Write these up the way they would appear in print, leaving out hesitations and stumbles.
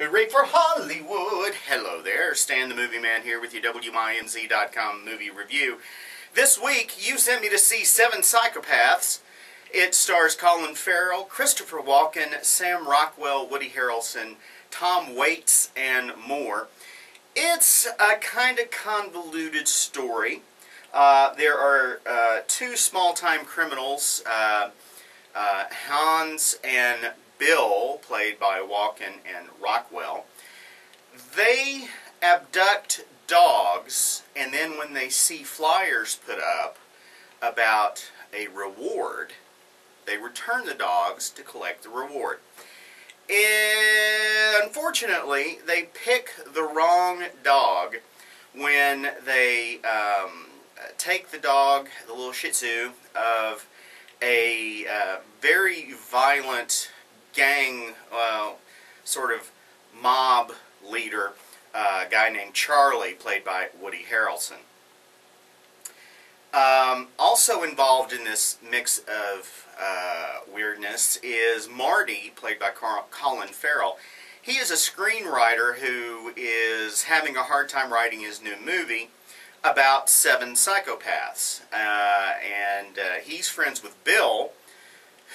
Hooray for Hollywood! Hello there, Stan the Movie Man here with your WMINZ.com movie review. This week, you sent me to see Seven Psychopaths. It stars Colin Farrell, Christopher Walken, Sam Rockwell, Woody Harrelson, Tom Waits, and more. It's a kind of convoluted story. There are two small-time criminals, Hans and Bill, played by Walken and Rockwell. They abduct dogs, and then when they see flyers put up about a reward, they return the dogs to collect the reward. Unfortunately, they pick the wrong dog when they take the dog, the little Shih Tzu, of a very violent gang, sort of mob leader, a guy named Charlie, played by Woody Harrelson. Also involved in this mix of weirdness is Marty, played by Colin Farrell. He is a screenwriter who is having a hard time writing his new movie about seven psychopaths. And he's friends with Bill,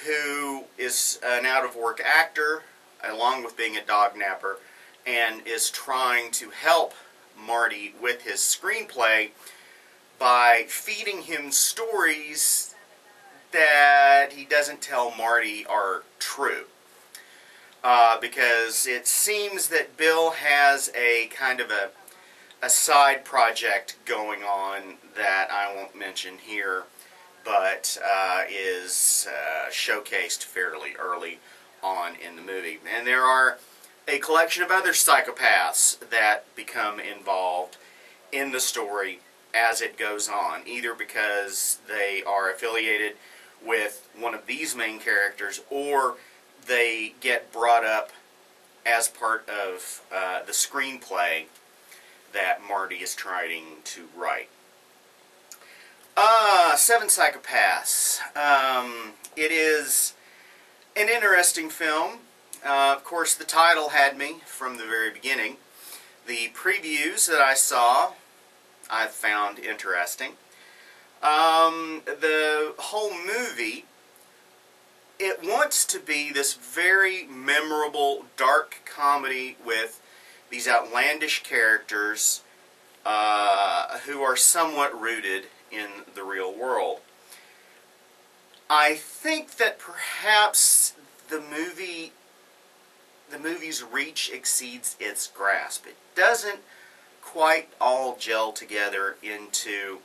who is an out-of-work actor, along with being a dog napper, and is trying to help Marty with his screenplay by feeding him stories that he doesn't tell Marty are true. Because it seems that Bill has a kind of a side project going on that I won't mention here, but is showcased fairly early on in the movie. And there are a collection of other psychopaths that become involved in the story as it goes on, either because they are affiliated with one of these main characters, or they get brought up as part of the screenplay that Marty is trying to write. Seven Psychopaths. It is an interesting film. Of course, the title had me from the very beginning. The previews that I saw, I found interesting. The whole movie, it wants to be this very memorable, dark comedy with these outlandish characters who are somewhat rooted in the real world. I think that perhaps the movie's reach exceeds its grasp. It doesn't quite all gel together into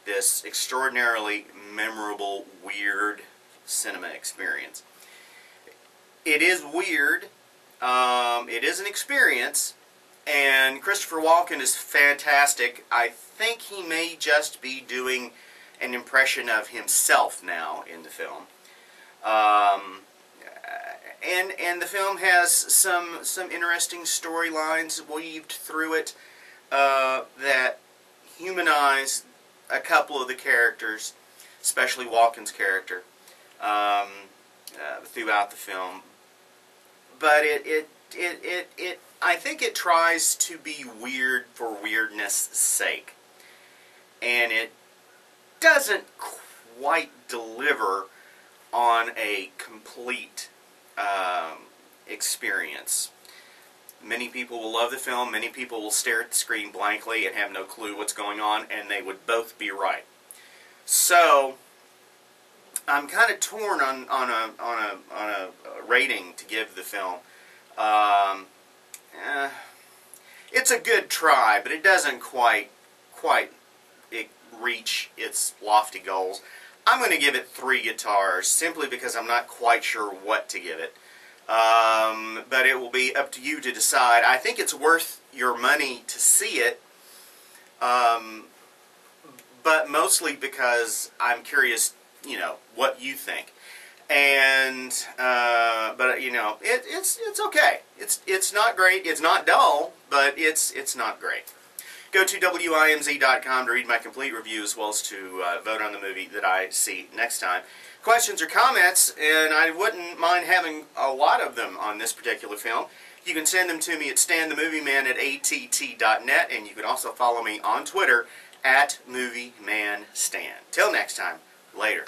this extraordinarily memorable, weird cinema experience. It is weird. It is an experience. And Christopher Walken is fantastic. I think he may just be doing an impression of himself now in the film. And the film has some interesting storylines weaved through it that humanize a couple of the characters, especially Walken's character, throughout the film. But I think it tries to be weird for weirdness' sake. And it doesn't quite deliver on a complete experience. Many people will love the film, many people will stare at the screen blankly and have no clue what's going on, and they would both be right. So, I'm kind of torn on a rating to give the film. It's a good try, but it doesn't quite reach its lofty goals. I'm going to give it 3 guitars, simply because I'm not quite sure what to give it. But it will be up to you to decide. I think it's worth your money to see it, but mostly because I'm curious, what you think. And but it's okay. It's not great. It's not dull, but it's not great. Go to WIMZ.com to read my complete review as well as to vote on the movie that I see next time. Questions or comments, and I wouldn't mind having a lot of them on this particular film, you can send them to me at stanthemovieman@att.net, and you can also follow me on Twitter at MovieManStan. Till next time, later.